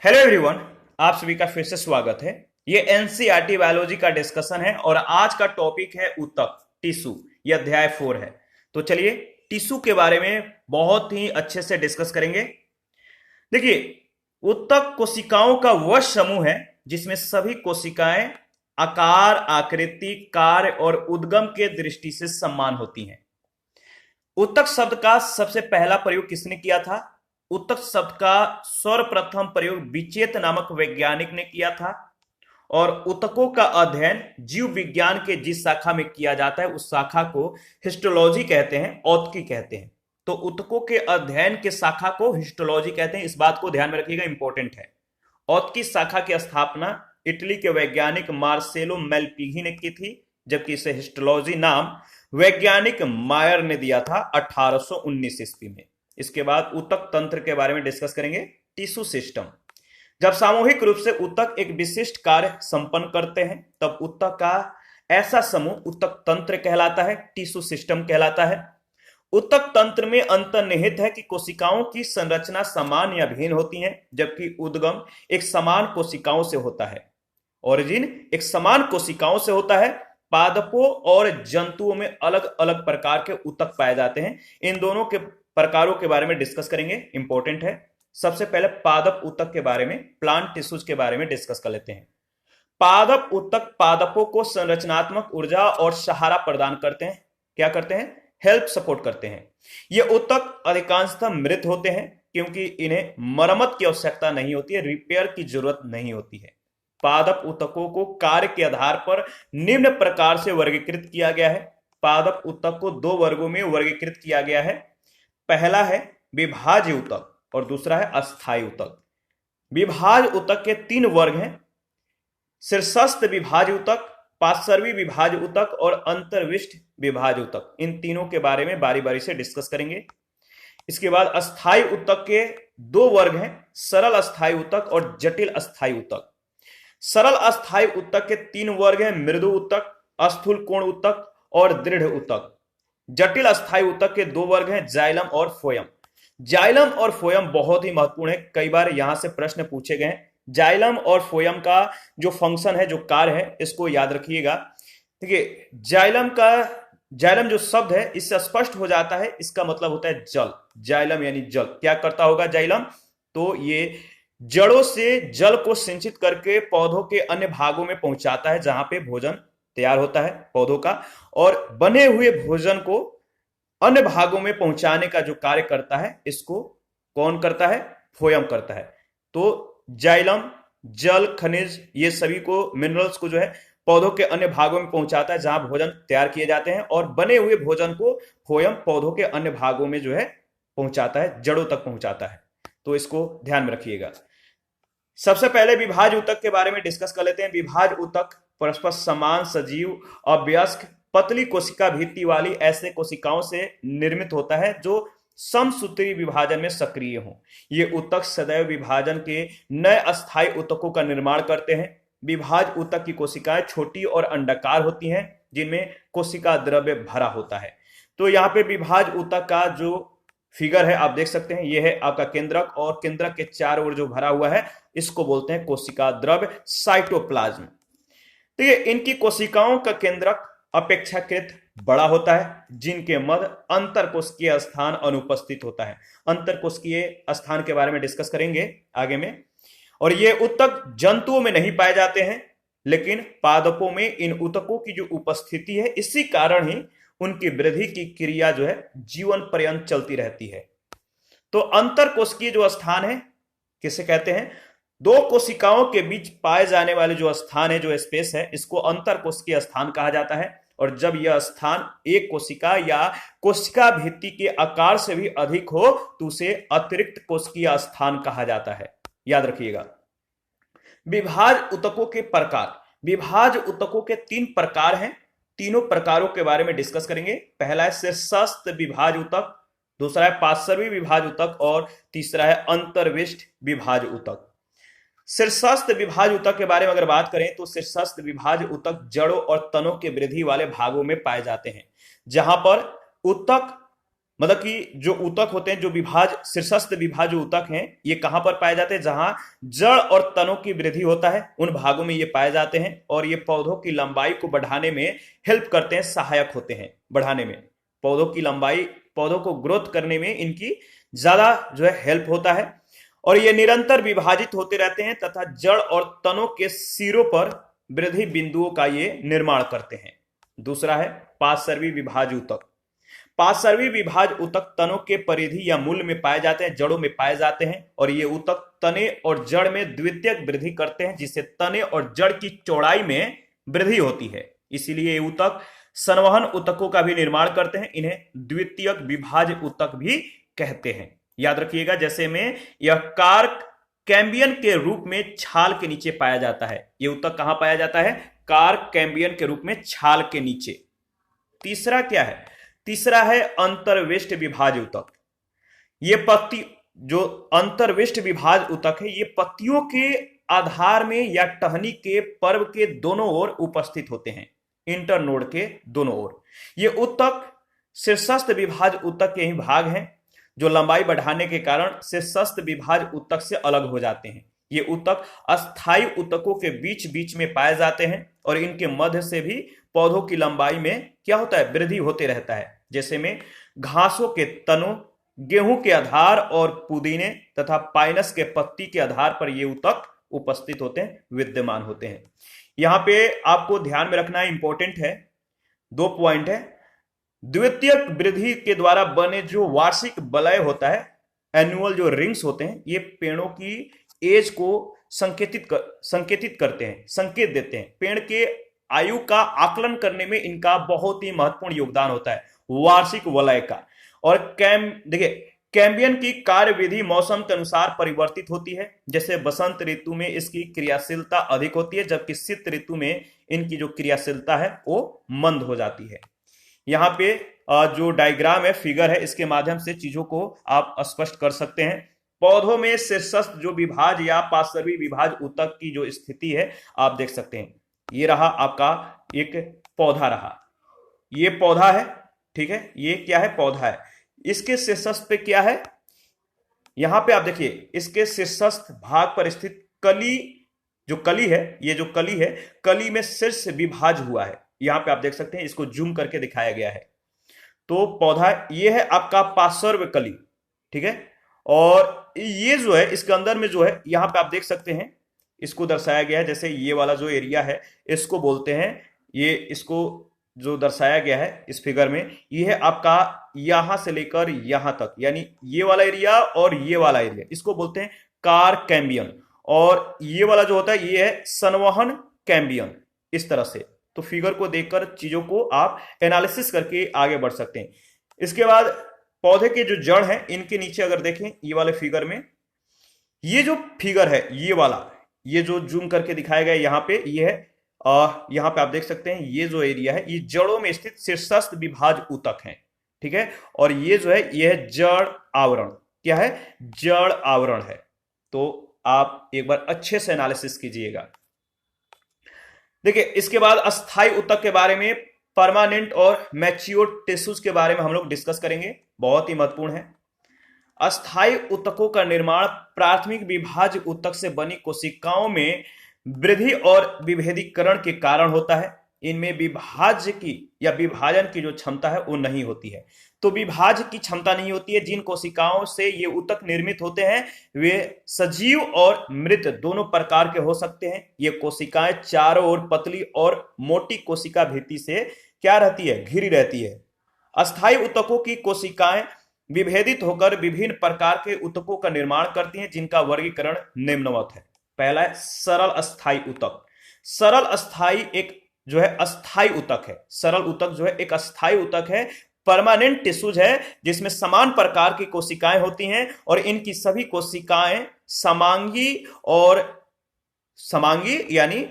Hello everyone. आप सभी का फिर से स्वागत है। ये एनसीईआरटी बायोलॉजी का डिस्कशन है और आज का टॉपिक है ऊतक टिश्यू। ये अध्याय 4 है। तो चलिए टिश्यू के बारे में बहुत ही अच्छे से डिस्कस करेंगे। देखिए, ऊतक कोशिकाओं का वह समूह है जिसमें सभी कोशिकाएं आकार, आकृति, कार्य और उद्गम के दृष्टि से समान होती हैं। ऊतक शब्द का सबसे पहला प्रयोग किसने किया था? ऊतक शब्द का सर्वप्रथम प्रयोग विचेत नामक वैज्ञानिक ने किया था। और ऊतकों का अध्ययन जीव विज्ञान के जिस शाखा में किया जाता है उस शाखा को हिस्टोलॉजी कहते हैं, औतकी कहते हैं। तो ऊतकों के अध्ययन के शाखा को हिस्टोलॉजी कहते हैं, इस बात को ध्यान में रखिएगा, इंपॉर्टेंट है। औतकी शाखा की स्थापना इटली के वैज्ञानिक मार्सेलो मेलपिघी ने की थी, जबकि इसे हिस्टोलॉजी नाम वैज्ञानिक मायर ने दिया था 1819 ईस्वी में। इसके बाद ऊतक तंत्र के बारे में डिस्कस करेंगे, टिश्यू सिस्टम। जब सामूहिक रूप से ऊतक एक विशिष्ट कार्य संपन्न करते हैं तब ऊतक का ऐसा समूह ऊतक तंत्र कहलाता है, टिश्यू सिस्टम कहलाता है। ऊतक तंत्र में अंतर्निहित है कि कोशिकाओं की संरचना समान या भिन्न होती है, जबकि उद्गम एक समान कोशिकाओं से होता है। ओरिजिन एक समान कोशिकाओं से होता है। पादपों और जंतुओं में अलग अलग प्रकार के ऊतक पाए जाते हैं। इन दोनों के प्रकारों के बारे में डिस्कस करेंगे, इंपॉर्टेंट है। सबसे पहले पादप ऊतक के बारे में, प्लांट टिश्यूज के बारे में डिस्कस कर लेते हैं। पादप ऊतक पादपों को संरचनात्मक ऊर्जा और सहारा प्रदान करते हैं। क्या करते हैं? हेल्प, सपोर्ट करते हैं। ये ऊतक अधिकांशतः मृत होते हैं क्योंकि इन्हें मरम्मत की आवश्यकता नहीं होती है, रिपेयर की जरूरत नहीं होती है। पादप ऊतकों को कार्य के आधार पर निम्न प्रकार से वर्गीकृत किया गया है। पादप ऊतक को दो वर्गों में वर्गीकृत किया गया है। पहला है विभाज्य ऊतक और दूसरा है अस्थायी ऊतक। विभाज्य ऊतक के तीन वर्ग हैं: शीर्षस्थ विभाज्य ऊतक, पार्श्वी विभाज्य ऊतक और अंतर्विष्ट विभाज्य ऊतक। इन तीनों के बारे में बारी बारी से डिस्कस करेंगे। इसके बाद अस्थायी ऊतक के दो वर्ग हैं: सरल अस्थायी ऊतक और जटिल अस्थायी ऊतक। सरल अस्थायी ऊतक के तीन वर्ग हैं: मृदु ऊतक, स्थूल कोण ऊतक और दृढ़ ऊतक। जटिल अस्थायी ऊतक के दो वर्ग हैं: जाइलम और फोयम। जाइलम और फोयम बहुत ही महत्वपूर्ण है, कई बार यहां से प्रश्न पूछे गए। जाइलम और फोयम का जो फंक्शन है, जो कार्य है, इसको याद रखिएगा। देखिए, जाइलम जो शब्द है इससे स्पष्ट हो जाता है, इसका मतलब होता है जल। जाइलम यानी जल। क्या करता होगा जाइलम? तो ये जड़ों से जल को सिंचित करके पौधों के अन्य भागों में पहुंचाता है जहां पे भोजन तैयार होता है पौधों का, और बने हुए भोजन को अन्य भागों में पहुंचाने का जो कार्य करता है, इसको कौन करता है? फोयम करता है। तो जाइलम जल, खनिज, ये सभी को, मिनरल्स को जो है पौधों के अन्य भागों में पहुंचाता है जहां भोजन तैयार किए जाते हैं, और बने हुए भोजन को फोयम पौधों के अन्य भागों में जो है पहुंचाता है, जड़ों तक पहुंचाता है। तो इसको ध्यान में रखिएगा। सबसे पहले विभाज्य ऊतक के बारे में डिस्कस कर लेते हैं। विभाज्य ऊतक परस्पर समान, सजीव, अवयस्क, पतली कोशिका भित्ति वाली ऐसे कोशिकाओं से निर्मित होता है जो समसूत्री विभाजन में सक्रिय हो। ये ऊतक सदैव विभाजन के नए अस्थायी ऊतकों का निर्माण करते हैं। विभाज्य ऊतक की कोशिकाएं छोटी और अंडाकार होती हैं जिनमें कोशिका द्रव्य भरा होता है। तो यहाँ पे विभाज्य ऊतक का जो फिगर है आप देख सकते हैं, यह है आपका केंद्रक, और केंद्रक के चारों ओर जो भरा हुआ है इसको बोलते हैं कोशिका द्रव्य, साइटोप्लाज्म। तो ये इनकी कोशिकाओं का केंद्रक अपेक्षाकृत बड़ा होता है, जिनके मध्य अंतरकोशिकीय स्थान अनुपस्थित होता है। अंतरकोशिकीय स्थान के बारे में डिस्कस करेंगे आगे में। और ये ऊतक जंतुओं में नहीं पाए जाते हैं, लेकिन पादपों में इन ऊतकों की जो उपस्थिति है, इसी कारण ही उनकी वृद्धि की क्रिया जो है जीवन पर्यंत चलती रहती है। तो अंतरकोशिकीय जो स्थान है किसे कहते हैं? दो कोशिकाओं के बीच पाए जाने वाले जो स्थान है, जो स्पेस है, इसको अंतरकोशिकीय स्थान कहा जाता है। और जब यह स्थान एक कोशिका या कोशिका भित्ति के आकार से भी अधिक हो तो उसे अतिरिक्त कोशिकीय स्थान कहा जाता है। याद रखिएगा। विभाज्य ऊतकों के प्रकार। विभाज्य ऊतकों के तीन प्रकार हैं। तीनों प्रकारों के बारे में डिस्कस करेंगे। पहला है शीर्षस्थ विभाज्य ऊतक, दूसरा है पार्श्वी विभाज्य ऊतक और तीसरा है अंतर्विष्ट विभाज्य ऊतक। शीर्षस्थ विभाज्य ऊतक के बारे में अगर बात करें तो शीर्षस्थ विभाज्य ऊतक जड़ों और तनों के वृद्धि वाले भागों में पाए जाते हैं, जहां पर ऊतक मतलब कि जो ऊतक होते हैं, जो विभाज, शीर्षस्थ विभाज जो ऊतक हैं, ये कहां पर पाए जाते हैं? जहां जड़ और तनों की वृद्धि होता है, उन भागों में ये पाए जाते हैं। और ये पौधों की लंबाई को बढ़ाने में हेल्प करते हैं, सहायक होते हैं बढ़ाने में। पौधों की लंबाई, पौधों को ग्रोथ करने में इनकी ज्यादा जो है हेल्प होता है। और ये निरंतर विभाजित होते रहते हैं तथा जड़ और तनों के सिरों पर वृद्धि बिंदुओं का ये निर्माण करते हैं। दूसरा है पार्श्वी विभाज ऊतक। पार्श्वी विभाज ऊतक तनों के परिधि या मूल में पाए जाते हैं, जड़ों में पाए जाते हैं। और ये ऊतक तने और जड़ में द्वितीयक वृद्धि करते हैं, जिससे तने और जड़ की चौड़ाई में वृद्धि होती है। इसीलिए ये ऊतक संवहन ऊतकों का भी निर्माण करते हैं। इन्हें द्वितीयक विभाज ऊतक भी कहते हैं। याद रखिएगा, जैसे में यह कार्क कैम्बियन के रूप में छाल के नीचे पाया जाता है। यह ऊतक कहां पाया जाता है? कार्क कैम्बियन के रूप में छाल के नीचे। तीसरा क्या है? तीसरा है अंतर्विष्ट विभाज ऊतक। ये पत्ती, जो अंतर्विष्ट विभाज ऊतक है, ये पत्तियों के आधार में या टहनी के पर्व के दोनों ओर उपस्थित होते हैं, इंटरनोड के दोनों ओर। ये ऊतक शीर्षस्थ विभाज ऊतक के ही भाग हैं, जो लंबाई बढ़ाने के कारण शीर्षस्थ विभाज ऊतक से अलग हो जाते हैं। ये ऊतक अस्थायी ऊतकों के बीच बीच में पाए जाते हैं और इनके मध्य से भी पौधों की लंबाई में क्या होता है? वृद्धि होते रहता है। जैसे में घासों के तनों, गेहूं के आधार और पुदीने तथा पाइनस के पत्ती के आधार पर ये ऊतक उपस्थित होते हैं, विद्यमान होते हैं। यहां पे आपको ध्यान में रखना इंपॉर्टेंट है, 2 पॉइंट है। द्वितीयक वृद्धि के द्वारा बने जो वार्षिक वलय होता है, एनुअल जो रिंग्स होते हैं, ये पेड़ों की एज को संकेतित करते हैं, संकेत देते हैं। पेड़ के आयु का आकलन करने में इनका बहुत ही महत्वपूर्ण योगदान होता है, वार्षिक वलय का। और देखिए, कैम्बियन की कार्यविधि मौसम के अनुसार परिवर्तित होती है। जैसे बसंत ऋतु में इसकी क्रियाशीलता अधिक होती है, जबकि शीत ऋतु में इनकी जो क्रियाशीलता है वो मंद हो जाती है। यहाँ पे जो डायग्राम है, फिगर है, इसके माध्यम से चीजों को आप स्पष्ट कर सकते हैं। पौधों में शीर्षस्थ जो विभाज या पार्श्वी विभाज ऊतक की जो स्थिति है, आप देख सकते हैं। ये रहा आपका एक पौधा रहा, ये पौधा है, ठीक है, ये क्या है? पौधा है। इसके शीर्षस्थ पे क्या है? यहां पे आप देखिए, इसके शीर्षस्थ भाग पर स्थित कली, जो कली है, ये जो कली है, कली में शीर्ष विभाज हुआ है। यहां पे आप देख सकते हैं, इसको जूम करके दिखाया गया है। तो पौधा ये है आपका पार्श्व कली, ठीक है। और ये जो है, इसके अंदर में जो है, यहां पे आप देख सकते हैं, इसको दर्शाया गया है। जैसे ये वाला जो एरिया है, इसको बोलते हैं, ये इसको जो दर्शाया गया है इस फिगर में, ये है आपका यहां से लेकर यहां तक, यानी ये वाला एरिया और ये वाला एरिया, इसको बोलते हैं कार कैम्बियन। और ये वाला जो होता है, ये है संवहन कैम्बियन। इस तरह से तो फिगर को देखकर चीजों को आप एनालिसिस करके आगे बढ़ सकते हैं। इसके बाद पौधे के जो जड़ हैं, इनके नीचे अगर देखें, ये वाले फिगर में, ये जो फिगर है, ये वाला, ये जो जूम करके दिखाया गया यहां पे, ये है यहां पे आप देख सकते हैं, ये जो एरिया है, ये जड़ों में स्थित शीर्षस्थ विभाज ऊतक है, ठीक है। और ये जो है, ये है जड़ आवरण। क्या है? जड़ आवरण है। तो आप एक बार अच्छे से एनालिसिस कीजिएगा। देखिए, इसके बाद अस्थायी ऊतक के बारे में, परमानेंट और मैच्योर टिश्यूज के बारे में हम लोग डिस्कस करेंगे, बहुत ही महत्वपूर्ण है। अस्थायी ऊतकों का निर्माण प्राथमिक विभाज ऊतक से बनी कोशिकाओं में वृद्धि और विभेदीकरण के कारण होता है। इनमें विभाज्य की या विभाजन की जो क्षमता है वो नहीं होती है। तो विभाज्य की क्षमता नहीं होती है। जिन कोशिकाओं से ये ऊतक निर्मित होते हैं वे सजीव और मृत दोनों प्रकार के हो सकते हैं। ये कोशिकाएं चारों ओर पतली और मोटी कोशिका भित्ति से क्या रहती है? घिरी रहती है। अस्थायी ऊतकों की कोशिकाएं विभेदित होकर विभिन्न प्रकार के ऊतकों का निर्माण करती हैं, जिनका वर्गीकरण निम्नवत है। पहला है सरल अस्थायी ऊतक। सरल अस्थायी एक जो है अस्थायी ऊतक है। सरल ऊतक जो है एक अस्थायी ऊतक है, परमानेंट टिश्यूज है, जिसमें समान प्रकार की कोशिकाएं होती हैं और इनकी सभी कोशिकाएं समांगी और समांगी यानी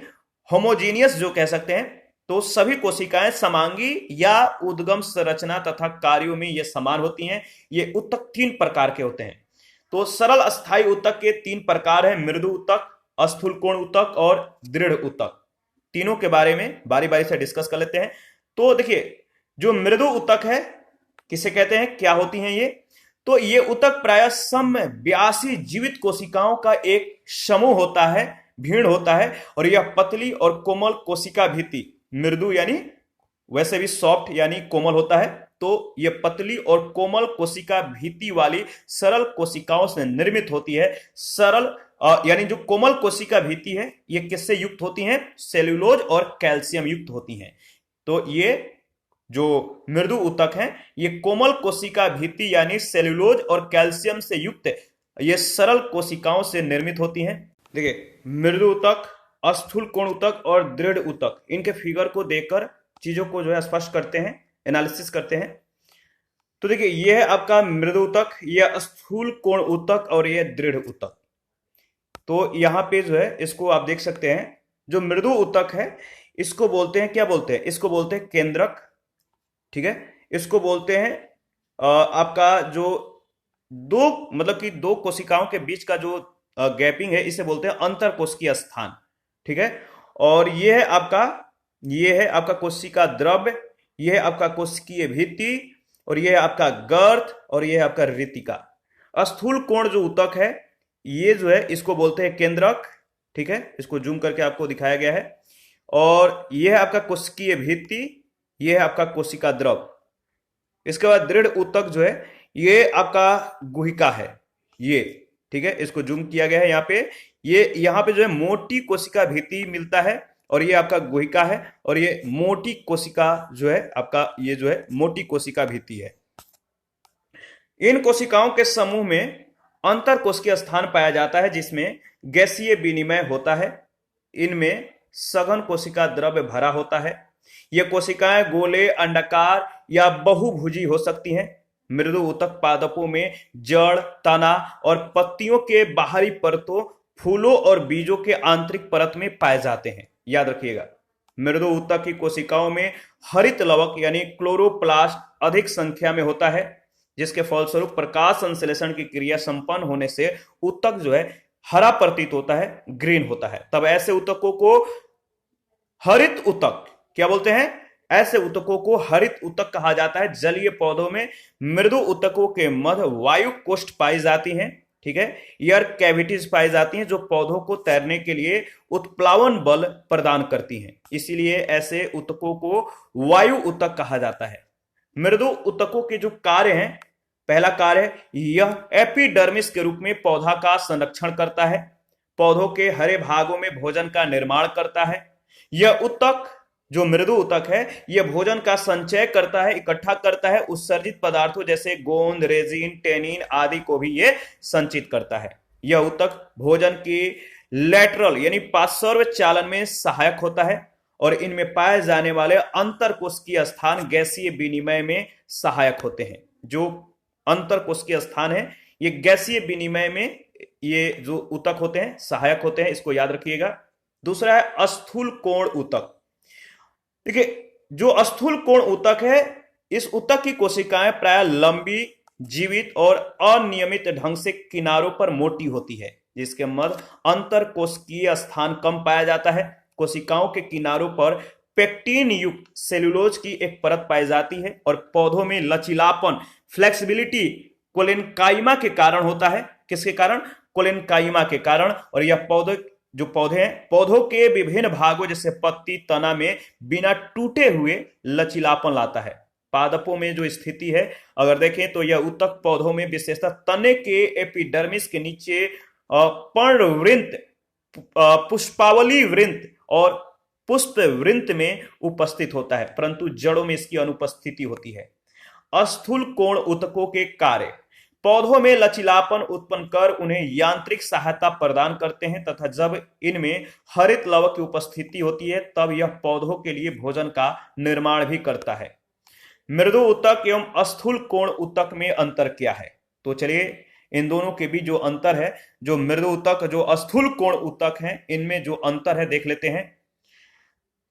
होमोजीनियस जो कह सकते हैं। तो सभी कोशिकाएं समांगी या उद्गम संरचना तथा कार्यों में ये समान होती हैं। ये ऊतक 3 प्रकार के होते हैं। तो सरल अस्थायी ऊतक के 3 प्रकार हैं, मृदु ऊतक, स्थूल कोण ऊतक और दृढ़ ऊतक। तीनों के बारे में बारी बारी से डिस्कस कर लेते हैं। तो देखिए, जो मृदु ऊतक है किसे कहते हैं, क्या होती हैं ये? तो ये ऊतक प्रायः सम 82 जीवित कोशिकाओं का एक समूह होता है, भीड़ होता है, और यह पतली और कोमल कोशिका भित्ति, मृदु यानी वैसे भी सॉफ्ट यानी कोमल होता है, तो यह पतली और कोमल कोशिका भित्ति वाली सरल कोशिकाओं से निर्मित होती है। सरल यानी जो कोमल कोशिका भित्ति है ये किससे युक्त होती हैं? सेल्यूलोज और कैल्शियम युक्त होती हैं। तो ये जो मृदु ऊतक हैं ये कोमल कोशिका भित्ति यानी सेल्यूलोज और कैल्शियम से युक्त ये सरल कोशिकाओं से निर्मित होती हैं। देखिए, मृदु ऊतक, स्थूल कोण ऊतक और दृढ़ ऊतक, इनके फिगर को देखकर चीजों को जो है स्पष्ट करते हैं, एनालिसिस करते हैं। तो देखिए, यह है आपका मृदु ऊतक, यह स्थूल कोण ऊतक और यह दृढ़ ऊतक। तो यहां पे जो है इसको आप देख सकते हैं, जो मृदु ऊतक है इसको बोलते हैं, क्या बोलते हैं? इसको बोलते हैं केंद्रक, ठीक है। इसको बोलते हैं आपका जो मतलब कि दो कोशिकाओं के बीच का जो गैपिंग है इसे बोलते हैं अंतर कोशिकीय स्थान, ठीक है। और ये है आपका कोशिका द्रव्य, यह है आपका कोशिकीय भित्ति, और यह है आपका गर्थ, और यह है आपका रितिका। स्थूल कोण जो ऊतक है ये जो है इसको बोलते हैं केंद्रक, ठीक है। इसको जूम करके आपको दिखाया गया है। और यह है आपका कोशिकीय भित्ति, यह है आपका कोशिका द्रव। इसके बाद दृढ़ ऊतक जो है ये आपका गुहिका है, ये, ठीक है। इसको जूम किया गया है यहाँ पे। ये यहाँ पे जो है मोटी कोशिका भित्ति मिलता है, और ये आपका गुहिका है, और ये मोटी कोशिका जो है आपका, ये जो है मोटी कोशिका भित्ति है। इन कोशिकाओं के समूह में अंतर कोशिकीय स्थान पाया जाता है जिसमें गैसीय विनिमय होता है। इनमें सघन कोशिका द्रव्य भरा होता है। ये कोशिकाएं गोले, अंडाकार या बहुभुजी हो सकती हैं। मृदु ऊतक पादपों में जड़, तना और पत्तियों के बाहरी परतों, फूलों और बीजों के आंतरिक परत में पाए जाते हैं। याद रखिएगा, मृदु ऊतक की कोशिकाओं में हरित लवक यानी क्लोरोप्लास्ट अधिक संख्या में होता है, जिसके फलस्वरूप प्रकाश संश्लेषण की क्रिया संपन्न होने से ऊतक जो है हरा प्रतीत होता है, ग्रीन होता है। तब ऐसे ऊतकों को हरित ऊतक क्या बोलते हैं? ऐसे ऊतकों को हरित ऊतक कहा जाता है। जलीय पौधों में मृदु ऊतकों के मध्य वायु कोष्ठ पाई जाती हैं, ठीक है। एयर कैविटीज पाई जाती हैं जो पौधों को तैरने के लिए उत्प्लावन बल प्रदान करती हैं, इसीलिए ऐसे ऊतकों को वायु ऊतक कहा जाता है। मृदु ऊतकों के जो कार्य हैं, पहला कार्य है यह एपिडर्मिस के रूप में पौधा का संरक्षण करता है, पौधों के हरे भागों में भोजन का निर्माण करता है। यह ऊतक जो मृदु ऊतक है यह भोजन का संचय करता है, इकट्ठा करता है, उत्सर्जित पदार्थों जैसे गोंद, रेजिन, टेनिन आदि को भी यह संचित करता है। यह ऊतक भोजन की लैटरल यानी पार्श्व चालन में सहायक होता है, और इनमें पाए जाने वाले अंतर कोशिकीय स्थान गैसीय विनिमय में सहायक होते हैं। जो अंतर कोशिकीय स्थान है ये गैसीय विनिमय में ये जो ऊतक होते हैं सहायक होते हैं, इसको याद रखिएगा। दूसरा है स्थूल कोण ऊतक। देखिए, जो स्थूल कोण ऊतक है इस ऊतक की कोशिकाएं प्राय लंबी, जीवित और अनियमित ढंग से किनारों पर मोटी होती है, जिसके मध्य अंतर कोशिकीय स्थान कम पाया जाता है। कोशिकाओं के किनारों पर पेक्टिन युक्त सेल्यूलोज की एक परत पाई जाती है, और पौधों में लचीलापन, फ्लेक्सिबिलिटी कोलेनकाइमा के कारण होता है। किसके कारण? कोलेनकाइमा के कारण। और यह पौधे हैं पौधों के विभिन्न भागों जैसे पत्ती, तना में बिना टूटे हुए लचीलापन लाता है। पादपों में जो स्थिति है अगर देखें तो यह ऊतक पौधों में विशेषतः तने के एपिडर्मिस के नीचे पर्णवृंत, पुष्पावली वृंत और पुष्प वृंत में उपस्थित होता है, परंतु जड़ों में इसकी अनुपस्थिति होती है। स्थूल कोण ऊतकों के कार्य पौधों में लचीलापन उत्पन्न कर उन्हें यांत्रिक सहायता प्रदान करते हैं, तथा जब इनमें हरित लवक की उपस्थिति होती है तब यह पौधों के लिए भोजन का निर्माण भी करता है। मृदु ऊतक एवं स्थूल कोण ऊतक में अंतर क्या है? तो चलिए इन दोनों के बीच जो अंतर है, जो मृदु ऊतक, जो स्थूल कोण ऊतक है, इनमें जो अंतर है देख लेते हैं।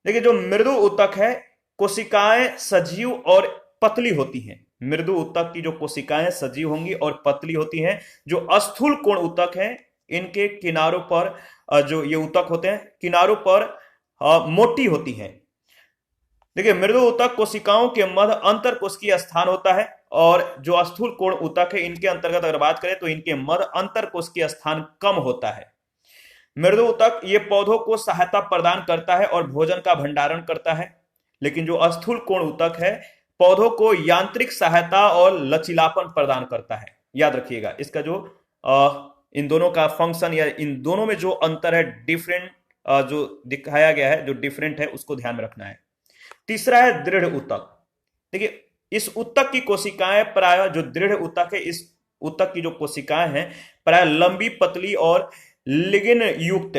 देखिए, जो मृदु ऊतक है कोशिकाएं सजीव और पतली होती हैं। मृदु ऊतक की जो कोशिकाएं सजीव होंगी और पतली होती हैं। जो स्थूल कोण ऊतक है इनके किनारों पर जो ये ऊतक होते हैं किनारों पर मोटी होती हैं। देखिए, मृदु ऊतक कोशिकाओं के मध्य अंतर कोशिकीय स्थान होता है, और जो स्थूल कोण ऊतक है इनके अंतर्गत अगर बात करें तो इनके मध्य अंतर कोशिकीय स्थान कम होता है। मृदु ऊतक ये पौधों को सहायता प्रदान करता है और भोजन का भंडारण करता है, लेकिन जो स्थूल कोण ऊतक है पौधों को यांत्रिक सहायता और लचीलापन प्रदान करता है। याद रखिएगा, इसका जो इन दोनों का फंक्शन या इन दोनों में जो अंतर है, डिफरेंट जो दिखाया गया है, जो डिफरेंट है, उसको ध्यान में रखना है। तीसरा है दृढ़ ऊतक। देखिए, इस ऊतक की कोशिकाएं प्राय, जो दृढ़ ऊतक है, इस ऊतक की जो कोशिकाएं हैं प्राय लंबी, पतली और लिग्निन युक्त,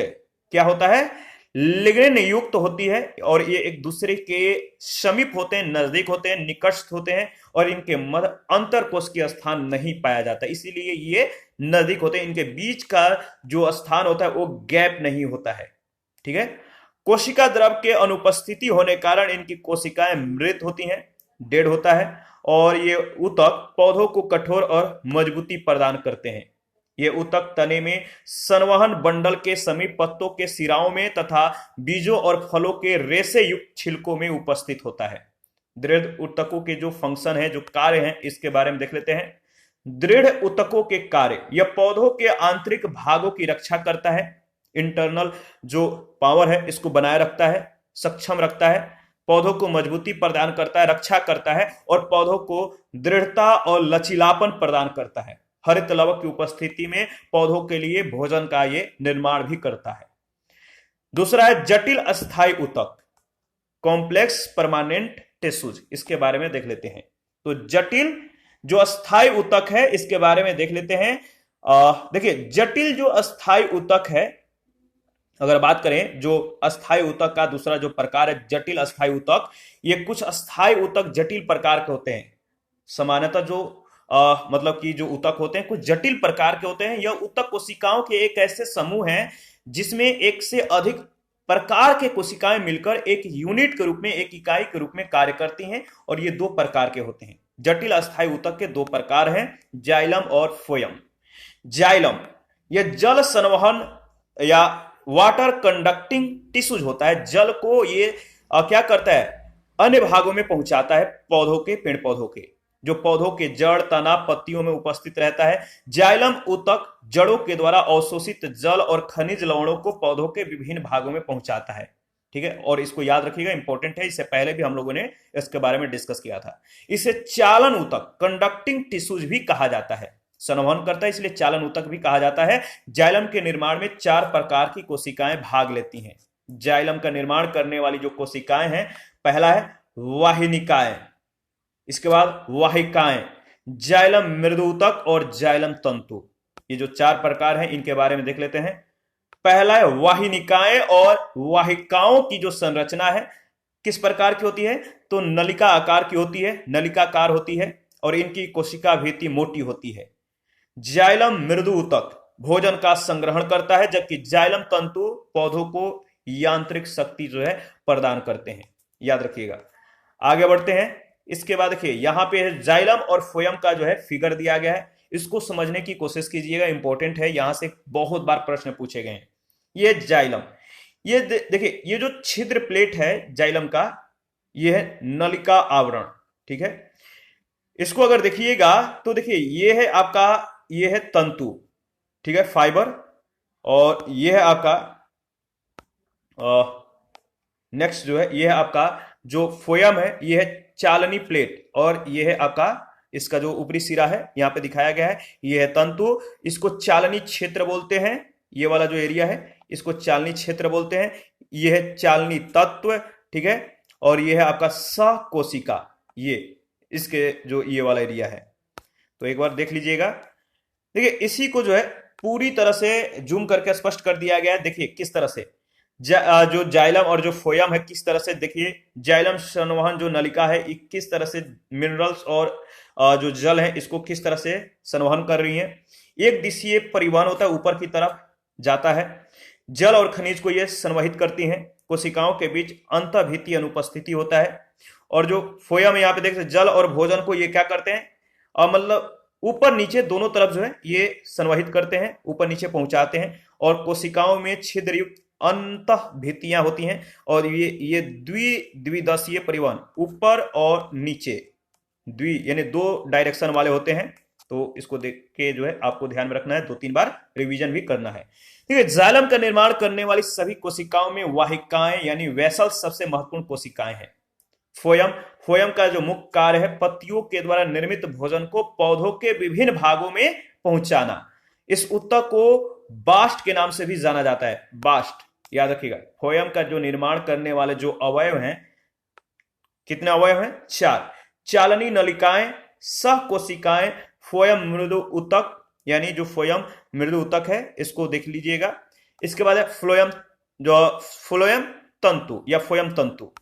क्या होता है, लिग्निन युक्त होती है, और ये एक दूसरे के समीप होते हैं, नजदीक होते हैं, निकटस्थ होते हैं, और इनके मध्य अंतर कोशिकीय स्थान नहीं पाया जाता, इसीलिए ये नजदीक होते हैं। इनके बीच का जो स्थान होता है वो गैप नहीं होता है। ठीक है। कोशिका द्रव के अनुपस्थिति होने कारण इनकी कोशिकाएं मृत होती हैं, डेड होता है, और ये ऊतक पौधों को कठोर और मजबूती प्रदान करते हैं। ये ऊतक तने में संवहन बंडल के समीप, पत्तों के सिराओं में तथा बीजों और फलों के रेशे युक्त छिलकों में उपस्थित होता है। दृढ़ ऊतकों के जो फंक्शन है, जो कार्य हैं, इसके बारे में देख लेते हैं। दृढ़ ऊतकों के कार्य, यह पौधों के आंतरिक भागों की रक्षा करता है, इंटरनल जो पावर है इसको बनाए रखता है, सक्षम रखता है, पौधों को मजबूती प्रदान करता है, रक्षा करता है, और पौधों को दृढ़ता और लचीलापन प्रदान करता है। हरित लवक की उपस्थिति में पौधों के लिए भोजन का ये निर्माण भी करता है। दूसरा है जटिल अस्थायी ऊतक, कॉम्प्लेक्स परमानेंट टिश्यूज, इसके बारे में देख लेते हैं। तो जटिल जो अस्थायी ऊतक है इसके बारे में देख लेते हैं। देखिए, जटिल जो अस्थायी ऊतक है, अगर बात करें जो अस्थायी ऊतक का दूसरा जो प्रकार है जटिल अस्थायी ऊतक, ये कुछ अस्थायी ऊतक जटिल प्रकार के होते हैं। सामान्यतः जो मतलब कि जो ऊतक होते हैं कुछ जटिल प्रकार के होते हैं। यह ऊतक कोशिकाओं के एक ऐसे समूह हैं जिसमें एक से अधिक प्रकार के कोशिकाएं मिलकर एक यूनिट के रूप में, एक इकाई के रूप में कार्य करती हैं, और ये दो प्रकार के होते हैं। जटिल अस्थायी ऊतक के दो प्रकार हैं, जाइलम और फ्लोएम। जाइलम यह जल संवहन या वाटर कंडक्टिंग टिश्यूज होता है। जल को ये क्या करता है, अन्य भागों में पहुंचाता है, पौधों के, पेड़ पौधों के, जो पौधों के जड़, तना, पत्तियों में उपस्थित रहता है। जाइलम ऊतक जड़ों के द्वारा अवशोषित जल और खनिज लवणों को पौधों के विभिन्न भागों में पहुंचाता है। ठीक है, और इसको याद रखिएगा, इंपॉर्टेंट है, इससे पहले भी हम लोगों ने इसके बारे में डिस्कस किया था। इसे चालन ऊतक, कंडक्टिंग टिश्यूज भी कहा जाता है, संवहन करता है, इसलिए चालन ऊतक भी कहा जाता है। जाइलम के निर्माण में 4 प्रकार की कोशिकाएं भाग लेती हैं। जाइलम का निर्माण करने वाली जो कोशिकाएं हैं, पहला है वाहिनिकाएं, इसके बाद वाहिकाएं, जाइलम मृदुतक और जाइलम तंतु। ये जो 4 प्रकार हैं इनके बारे में देख लेते हैं। पहला है वाहिनिकाएं, और वाहिकाओं की जो संरचना है किस प्रकार की होती है, तो नलिका आकार की होती है, नलिकाकार होती है, और इनकी कोशिका भित्ति मोटी होती है। जाइलम मृदु ऊतक भोजन का संग्रहण करता है, जबकि जाइलम तंतु पौधों को यांत्रिक शक्ति जो है प्रदान करते हैं। याद रखिएगा। आगे बढ़ते हैं। इसके बाद देखिए, यहां पे जाइलम और फ्लोएम का जो है फिगर दिया गया है, इसको समझने की कोशिश कीजिएगा, इंपॉर्टेंट है, यहां से बहुत बार प्रश्न पूछे गए हैं। ये जाइलम, ये देखिए, ये जो छिद्र प्लेट है जाइलम का, ये है नलिका आवरण। ठीक है, इसको अगर देखिएगा तो देखिए, ये है आपका, ये है तंतु, ठीक है, फाइबर, और ये है आपका नेक्स्ट जो है, ये है आपका जो फ्लोएम है, ये है चालनी प्लेट, और ये है आपका इसका जो ऊपरी सिरा है यहां पे दिखाया गया है, ये है तंतु। इसको चालनी क्षेत्र बोलते हैं, ये वाला जो एरिया है इसको चालनी क्षेत्र बोलते हैं। ये है चालनी तत्व, ठीक है, और ये है आपका सहकोशिका, ये इसके जो ये वाला एरिया है। तो एक बार देख लीजिएगा। देखिए, इसी को जो है पूरी तरह से जूम करके स्पष्ट कर दिया गया है। देखिए किस तरह से जो जाइलम और जो फ्लोएम है, किस तरह से, देखिए जाइलम संवहन जो नलिका है, किस तरह से मिनरल्स और जो जल है इसको किस तरह से संवहन कर रही है। एक दिशीय परिवहन होता है, ऊपर की तरफ जाता है, जल और खनिज को ये संवहित करती हैं। कोशिकाओं के बीच अंतःभित्ति अनुपस्थिति होता है, और जो फ्लोएम यहाँ पे देखते हैं, जल और भोजन को ये क्या करते हैं, मतलब ऊपर नीचे दोनों तरफ जो है ये संवहित करते हैं, ऊपर नीचे पहुंचाते हैं, और कोशिकाओं में छिद्रयुक्त अंतः भित्तियां होती हैं और ये द्विदिशीय परिवहन ऊपर और नीचे यानी 2 डायरेक्शन वाले होते हैं। तो इसको देख के जो है आपको ध्यान में रखना है, 2-3 बार रिवीजन भी करना है। ठीक है, जाइलम का निर्माण करने वाली सभी कोशिकाओं में वाहिकाएं यानी वेसल सबसे महत्वपूर्ण कोशिकाएं हैं। फोयम का जो मुख्य कार्य है पत्तियों के द्वारा निर्मित भोजन को पौधों के विभिन्न भागों में पहुंचाना। इस ऊतक को बास्ट के नाम से भी जाना जाता है। बास्ट याद रखिएगा। फोयम का जो निर्माण करने वाले जो अवयव हैं, कितने अवयव हैं? 4। चालनी नलिकाएं, सह कोशिकाएं, फोयम मृदु ऊतक यानी जो फोयम मृदु ऊतक है इसको देख लीजिएगा। इसके बाद है फ्लोएम तंतु या फोयम तंतु।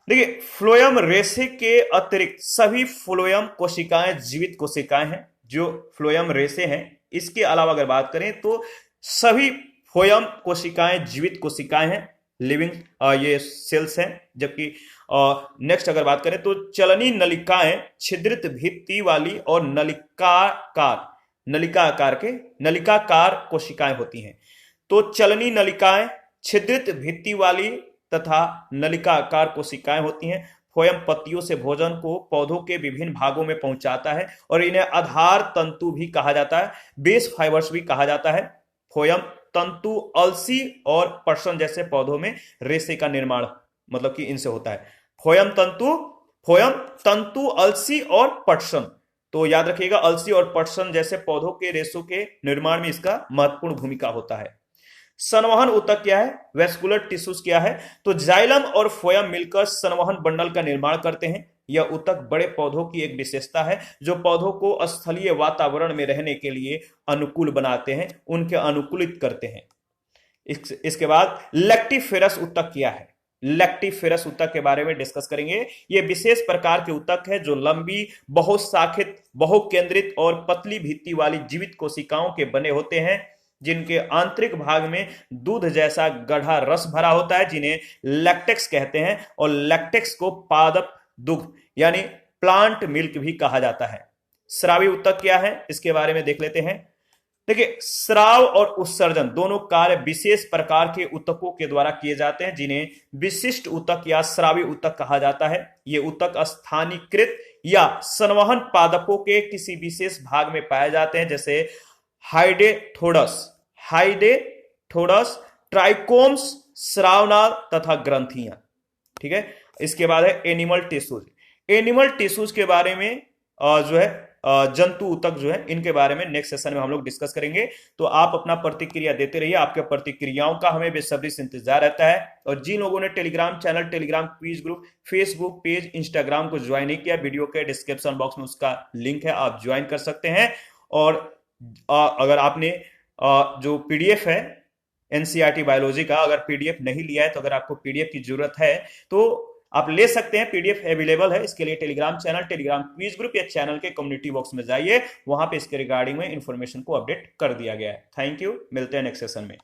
देखिए, फ्लोएम रेशे के अतिरिक्त सभी फ्लोएम कोशिकाएं जीवित कोशिकाएं हैं। जो फ्लोएम रेशे हैं इसके अलावा अगर बात करें तो सभी फ्लोएम कोशिकाएं जीवित कोशिकाएं हैं, लिविंग ये सेल्स हैं। जबकि नेक्स्ट अगर बात करें तो चलनी नलिकाएं छिद्रित भित्ति वाली और नलिकाकार कोशिकाएं होती हैं। तो चलनी नलिकाएं छिद्रित भित्ति वाली तथा नलिकाकार कोशिकाएं होती हैं। फोयम पत्तियों से भोजन को पौधों के विभिन्न भागों में पहुंचाता है और इन्हें आधार तंतु भी कहा जाता है, बेस फाइबर्स भी कहा जाता है। फोयम तंतु अलसी और पटसन जैसे पौधों में रेशे का निर्माण मतलब कि इनसे होता है। फोयम तंतु अलसी और पटसन, तो याद रखिएगा अलसी और पटसन जैसे पौधों के रेशों के निर्माण में इसका महत्वपूर्ण भूमिका होता है। संवहन ऊतक क्या है? वेस्कुलर टिश्यूज क्या है? तो जाइलम और फोयम मिलकर संवहन बंडल का निर्माण करते हैं। यह ऊतक बड़े पौधों की एक विशेषता है जो पौधों को स्थलीय वातावरण में रहने के लिए अनुकूल बनाते हैं, उनके अनुकूलित करते हैं। इसके बाद लेक्टिफेरस ऊतक क्या है? लेक्टिफेरस ऊतक के बारे में डिस्कस करेंगे। यह विशेष प्रकार के ऊतक है जो लंबी, बहुशाखित, बहुकेंद्रित और पतली भित्ति वाली जीवित कोशिकाओं के बने होते हैं, जिनके आंतरिक भाग में दूध जैसा गाढ़ा रस भरा होता है, जिन्हें लैक्टेक्स कहते हैं। और लैक्टेक्स को पादप दुग्ध यानी प्लांट मिल्क भी कहा जाता है। स्रावी ऊतक क्या है? इसके बारे में देख लेते हैं। देखिए, स्राव और उत्सर्जन दोनों कार्य विशेष प्रकार के ऊतकों के द्वारा किए जाते हैं, जिन्हें विशिष्ट ऊतक या स्रावी ऊतक कहा जाता है। ये ऊतक स्थानीयकृत या संवहन पादपों के किसी विशेष भाग में पाए जाते हैं, जैसे हाइडेथोडस, ट्राइकोम्स, श्रावनाल तथा ग्रंथियां। ठीक है, इसके बाद है एनिमल टिश्यूज। एनिमल टिश्यूज के बारे में जो है जंतु ऊतक जो है इनके बारे में नेक्स्ट सेशन में हम लोग डिस्कस करेंगे। तो आप अपना प्रतिक्रिया देते रहिए, आपके प्रतिक्रियाओं का हमें बेसब्री से इंतजार रहता है। और जिन लोगों ने Telegram channel, Telegram quiz group, Facebook page, Instagram को ज्वाइन नहीं किया, वीडियो के डिस्क्रिप्शन बॉक्स में उसका लिंक है, आप ज्वाइन कर सकते हैं। और अगर आपने जो पीडीएफ है एनसीईआरटी बायोलॉजी का, अगर पीडीएफ नहीं लिया है तो अगर आपको पीडीएफ की जरूरत है तो आप ले सकते हैं, पीडीएफ अवेलेबल है। इसके लिए Telegram channel, Telegram quiz group या चैनल के कम्युनिटी बॉक्स में जाइए, वहां पे इसके रिगार्डिंग में इंफॉर्मेशन को अपडेट कर दिया गया है। थैंक यू, मिलते हैं नेक्स्ट सेशन में।